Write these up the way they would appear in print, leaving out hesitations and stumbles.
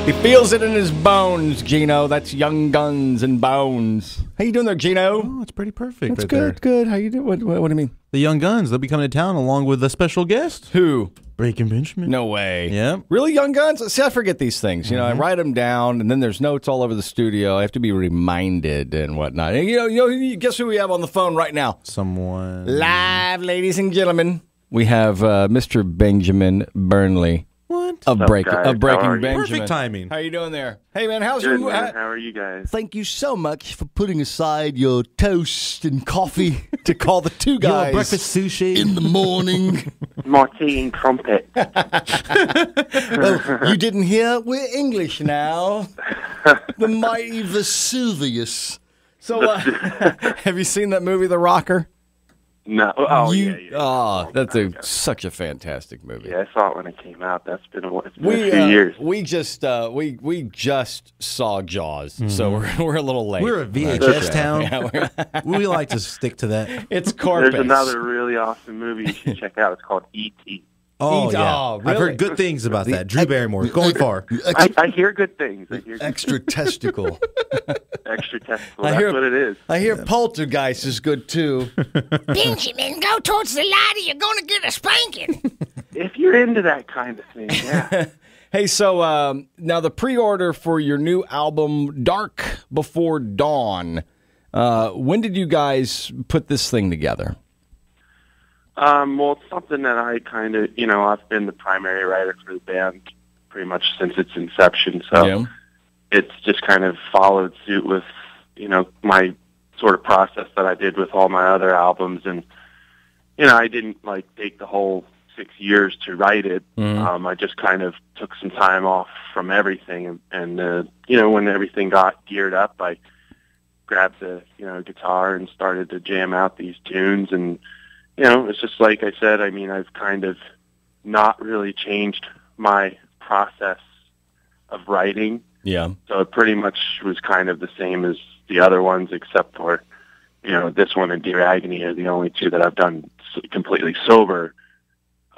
He feels it in his bones, Gino. That's Young Guns and Bones. How you doing there, Gino? Oh, it's pretty perfect. That's right good, there. good. How you doing? What do you mean? The Young Guns, they'll be coming to town along with a special guest. Who? Breaking Benjamin. No way. Yeah. Really, Young Guns? See, I forget these things. You know, I write them down, and then there's notes all over the studio. I have to be reminded and whatnot. And, you know, guess who we have on the phone right now? Someone. Live, ladies and gentlemen. We have Mr. Benjamin Burnley. What? Of Breaking Benjamin. Perfect timing. How you doing there? Hey, man, how's Good, your... man. How are you guys? Thank you so much for putting aside your toast and coffee to call the two guys breakfast sushi in the morning. My tea and crumpet. Oh, you didn't hear? We're English now. The mighty Vesuvius. So, have you seen that movie, The Rocker? No. Oh, yeah. Oh, that's such a fantastic movie. Yeah, I saw it when it came out. It's been a few years. We just saw Jaws, so we're a little late. We're a VHS town. Yeah, We like to stick to that. it's Corpus. There's another really awesome movie you should check out. It's called E.T. Oh, yeah. Oh, I've really? heard good things about that. Drew Barrymore, going far. I hear good things. Extra testicle. Extra testicle. That's what it is. I hear Poltergeist is good too. Benjamin, go towards the ladder. You're going to get a spanking. If you're into that kind of thing, yeah. Hey, so now the pre-order for your new album, Dark Before Dawn. When did you guys put this thing together? Well, it's something that I kind of, I've been the primary writer for the band pretty much since its inception. So it's just kind of followed suit with, my sort of process that I did with all my other albums. And, I didn't take the whole 6 years to write it. I just kind of took some time off from everything. And when everything got geared up, I grabbed the, guitar and started to jam out these tunes. And, it's just like I said, I've kind of not really changed my process of writing. Yeah. So it pretty much was kind of the same as the other ones, except for, this one and Dear Agony are the only two that I've done completely sober.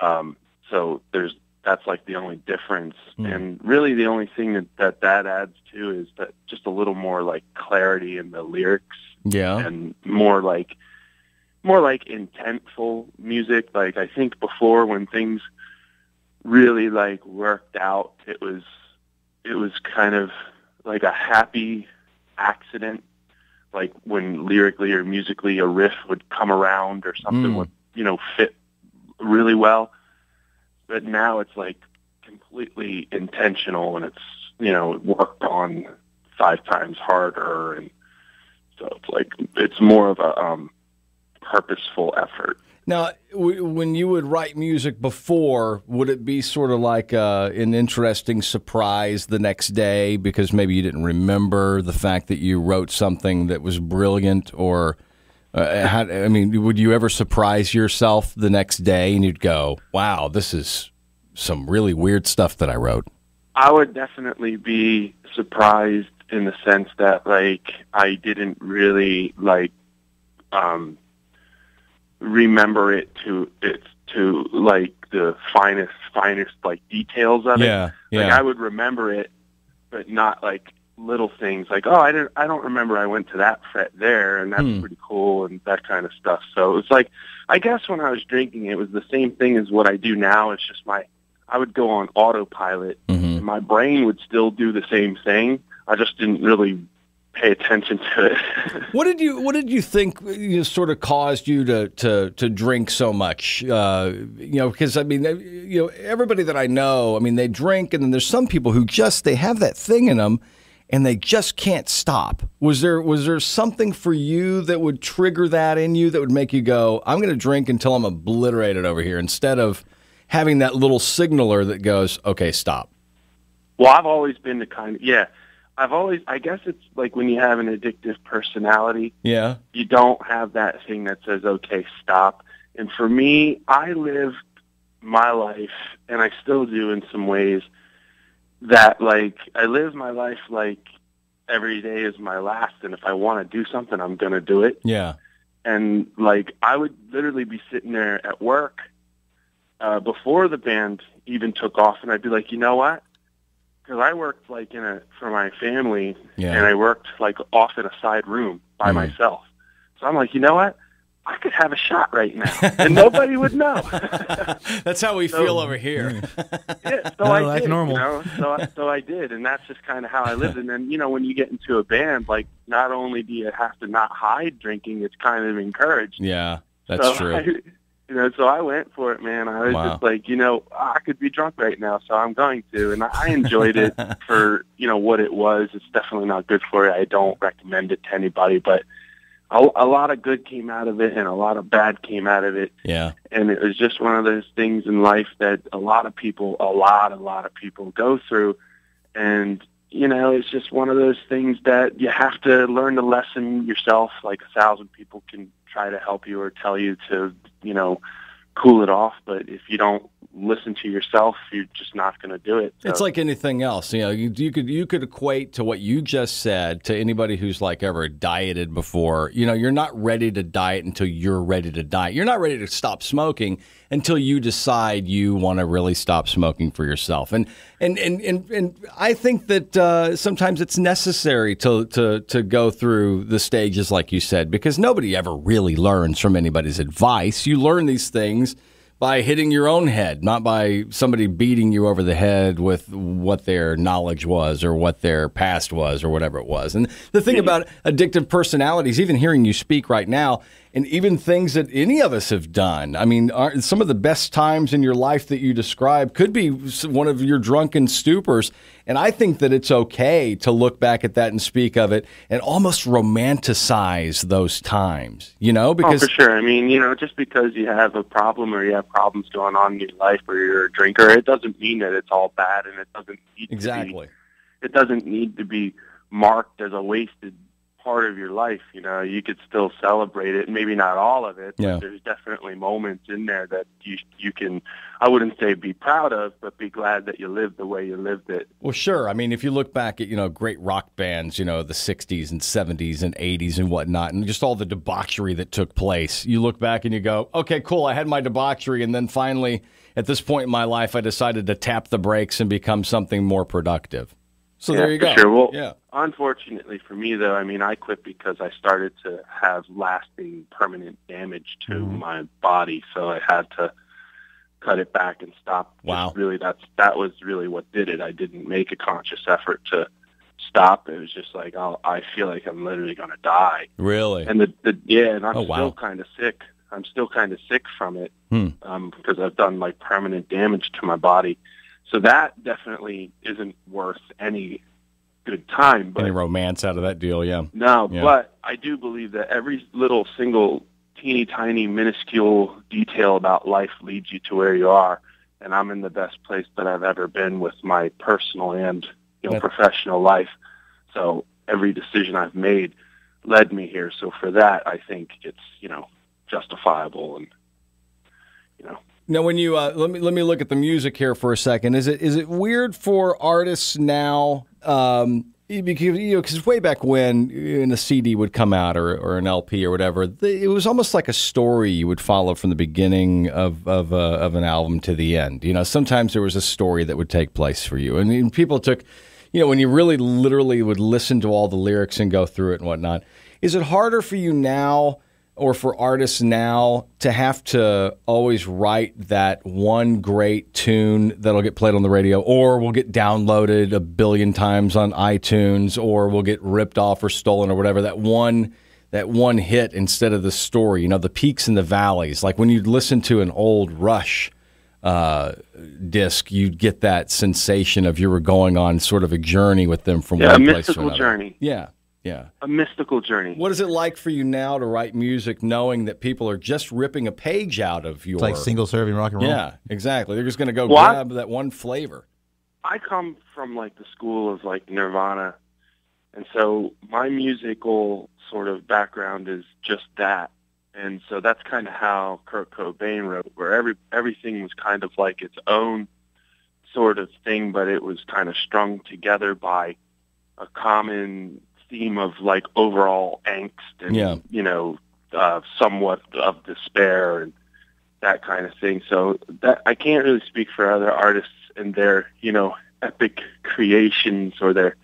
So that's like the only difference. And really the only thing that adds to is that just a little more like clarity in the lyrics. Yeah. And more like intentful music. Like I think before when things really worked out, it was kind of like a happy accident. Like when lyrically or musically a riff would come around or something would, fit really well. But now it's like completely intentional and it's, worked on 5 times harder. And so it's more of a, purposeful effort. Now, when you would write music before, would it be sort of like an interesting surprise the next day because maybe you didn't remember the fact that you wrote something that was brilliant? Or, would you ever surprise yourself the next day and you'd go, wow, this is some really weird stuff that I wrote? I would definitely be surprised in the sense that, I didn't really, remember it to the finest details of it. Yeah. I would remember it, but not little things I don't remember I went to that fret there and that's pretty cool and that kind of stuff. So it's I guess when I was drinking it was the same thing as what I do now. It's just I would go on autopilot and my brain would still do the same thing. I just didn't really pay attention to it. What did you think sort of caused you to drink so much? Because everybody that I know, they drink, and then there's some people who they have that thing in them, and they just can't stop. Was there something for you that would trigger that in you that would make you go, I'm going to drink until I'm obliterated over here, instead of having that little signaler that goes, okay, stop? Well, I've always been the kind of, I guess it's like when you have an addictive personality, you don't have that thing that says, okay, stop. And for me, I lived my life, and I still do in some ways, that I live my life like every day is my last, and if I want to do something, I'm going to do it. Yeah. And I would literally be sitting there at work before the band even took off, and I'd be like, you know what? because I worked like for my family, Yeah. and I worked like off in a side room by myself. So I'm like, you know what? I could have a shot right now, and nobody would know. That's how we feel over here. Yeah, so I like did, normal. so I did, and that's just kind of how I lived. And then, when you get into a band, like, not only do you have to not hide drinking, it's kind of encouraged. Yeah, that's true. So I went for it, man. I was just like, I could be drunk right now, so I'm going to. And I enjoyed it for, what it was. It's definitely not good for you. I don't recommend it to anybody, but a lot of good came out of it and a lot of bad came out of it. Yeah. And it was just one of those things in life that a lot of people go through. And, it's just one of those things that you have to learn the lesson yourself. Like 1,000 people can try to help you or tell you to, cool it off. But if you don't listen to yourself, you're just not going to do it. So. It's like anything else. You could equate to what you just said to anybody who's like ever dieted before. You're not ready to diet until you're ready to diet. You're not ready to stop smoking until you decide you want to really stop smoking for yourself. And I think that sometimes it's necessary to go through the stages like you said, because nobody ever really learns from anybody's advice. You learn these things by hitting your own head, not by somebody beating you over the head with what their knowledge was or what their past was or whatever it was. And the thing about addictive personalities, even hearing you speak right now, and even things that any of us have done. I mean, some of the best times in your life that you describe could be one of your drunken stupors. And I think that it's okay to look back at that and speak of it and almost romanticize those times, because... Oh, for sure. I mean, just because you have a problem or you have problems going on in your life or you're a drinker, it doesn't mean that it's all bad, and it doesn't need it doesn't need to be marked as a wasted part of your life. You could still celebrate it, maybe not all of it, but there's definitely moments in there that you can, I wouldn't say be proud of, but be glad that you lived the way you lived it. Well, sure. I mean, if you look back at, great rock bands, the 60s and 70s and 80s and whatnot, and just all the debauchery that took place, you look back and you go, okay, cool, I had my debauchery, and then finally, at this point in my life, I decided to tap the brakes and become something more productive. So there you go. Sure. Well, unfortunately for me, though, I mean, I quit because I started to have lasting, permanent damage to my body. So I had to cut it back and stop. Wow. Just really, that was really what did it. I didn't make a conscious effort to stop. It was just like, I feel like I'm literally going to die. Really? And and I'm still kind of sick. I'm still kind of sick from it because I've done like permanent damage to my body. So that definitely isn't worth any good time. But any romance out of that deal, No, but I do believe that every little single teeny tiny minuscule detail about life leads you to where you are. And I'm in the best place that I've ever been with my personal and professional life. So every decision I've made led me here. So for that, I think it's, justifiable and, Now, when you let me look at the music here for a second. Is it weird for artists now? Because way back when a CD would come out or an LP or whatever, it was almost like a story you would follow from the beginning of an album to the end. Sometimes there was a story that would take place for you, and people took, when you really literally would listen to all the lyrics and go through it and whatnot. Is it harder for you now? Or for artists now to have to always write that one great tune that'll get played on the radio, or will get downloaded a billion times on iTunes, or will get ripped off or stolen or whatever, that one hit instead of the story, the peaks and the valleys. Like when you listen to an old Rush disc, you'd get that sensation of you were going on sort of a journey with them from one place to another. A mystical journey. Yeah. A mystical journey. What is it like for you now to write music knowing that people are just ripping a page out of your... It's like single-serving rock and roll? Yeah, exactly. They're just going to go grab that one flavor. I come from, the school of, Nirvana, and so my musical sort of background is just that. And so that's kind of how Kurt Cobain wrote, where everything was kind of like its own sort of thing, but it was kind of strung together by a common theme of overall angst and somewhat of despair and that kind of thing. So that I can't really speak for other artists and their epic creations or their,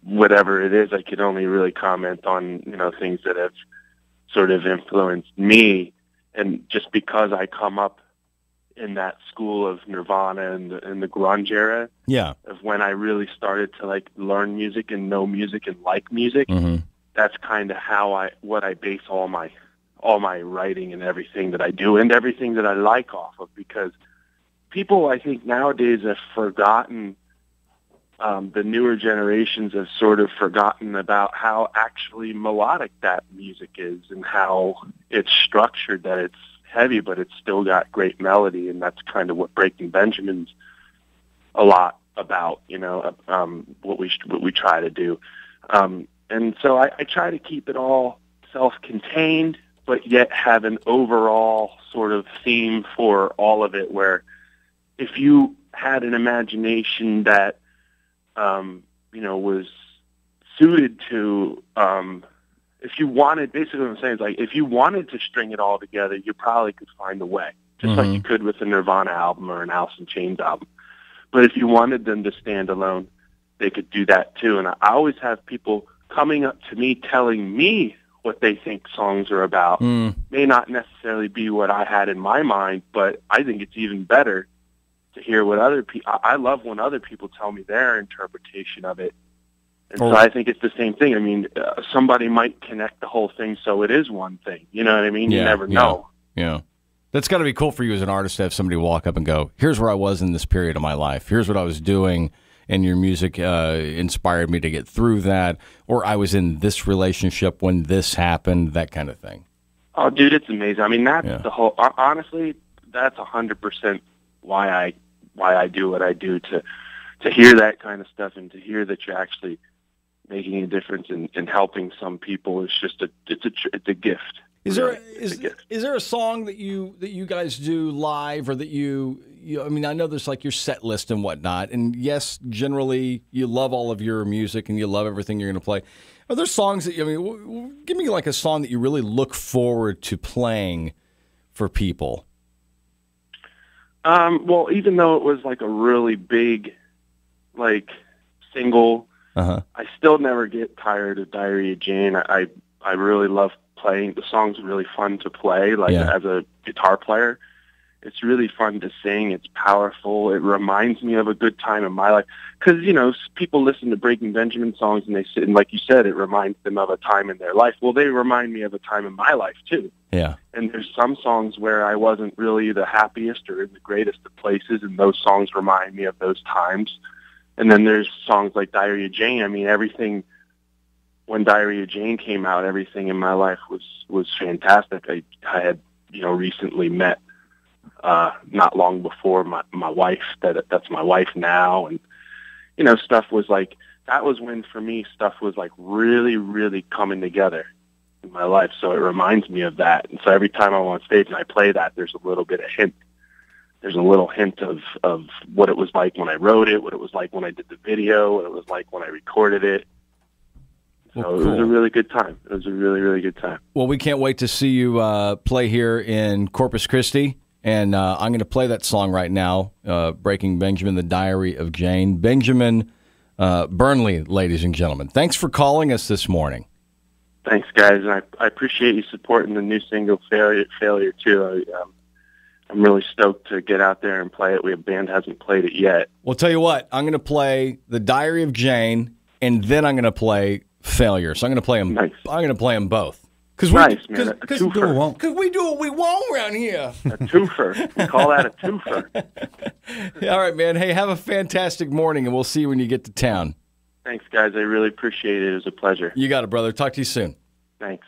whatever it is. I could only really comment on, things that have sort of influenced me. And just because I come up in that school of Nirvana and the grunge era, of when I really started to like learn music and know music and like music, that's kind of what I base all my writing and everything that I do and everything that I like off of, because people, I think nowadays have forgotten, the newer generations have sort of forgotten about how actually melodic that music is and how it's structured, that it's heavy, but it's still got great melody. And that's kind of what Breaking Benjamin's a lot about, what we try to do. And so I try to keep it all self-contained, but yet have an overall sort of theme for all of it, where if you had an imagination that, was suited to, if you wanted, basically what I'm saying is like, if you wanted to string it all together, you probably could find a way, just like you could with a Nirvana album or an Alice in Chains album. But if you wanted them to stand alone, they could do that too. And I always have people coming up to me telling me what they think songs are about. May not necessarily be what I had in my mind, but I think it's even better to hear what other people, I love when other people tell me their interpretation of it. And so I think it's the same thing. I mean, somebody might connect the whole thing so it is one thing. You know what I mean? You never know. Yeah. That's got to be cool for you as an artist to have somebody walk up and go, here's where I was in this period of my life. Here's what I was doing, and your music inspired me to get through that. Or I was in this relationship when this happened, that kind of thing. Oh, dude, it's amazing. I mean, that's the whole, honestly, that's 100% why I do what I do, to hear that kind of stuff and to hear that you're actually making a difference in helping some people. It's just it's a gift. Is there a song that you guys do live, or that you I mean, I know there's like your set list and whatnot, and yes, generally you love all of your music and you love everything you're going to play. Are there songs that give me like a song that you really look forward to playing for people? Well, even though it was like a really big, like, single, I still never get tired of Diary of Jane. I really love playing. The song's really fun to play, as a guitar player. It's really fun to sing. It's powerful. It reminds me of a good time in my life. Because, people listen to Breaking Benjamin songs and they sit, and like you said, it reminds them of a time in their life. Well, they remind me of a time in my life, too. Yeah. And there's some songs where I wasn't really the happiest or in the greatest of places, and those songs remind me of those times. And then there's songs like Diary of Jane. I mean, everything, when Diary of Jane came out, everything in my life was fantastic. I had, recently met, not long before, my wife, that's my wife now. And, stuff was like, that was when, for me, stuff was like really, really coming together in my life. So it reminds me of that. And so every time I'm on stage and I play that, there's a little bit of hint. There's a little hint of what it was like when I wrote it, what it was like when I did the video, what it was like when I recorded it. So It was a really good time. It was a really, really good time. Well, we can't wait to see you play here in Corpus Christi. And I'm going to play that song right now, Breaking Benjamin, The Diary of Jane. Benjamin Burnley, ladies and gentlemen. Thanks for calling us this morning. Thanks, guys. And I appreciate you supporting the new single, Failure too. I'm really stoked to get out there and play it. The band hasn't played it yet. Well, tell you what, I'm going to play The Diary of Jane, and then I'm going to play Failure. So I'm going to play them. Nice. I'm going to play them both. Nice, man. A twofer. Because we do what we want around here. A twofer. We call that a twofer. All right, man. Hey, have a fantastic morning, and we'll see you when you get to town. Thanks, guys. I really appreciate it. It was a pleasure. You got it, brother. Talk to you soon. Thanks.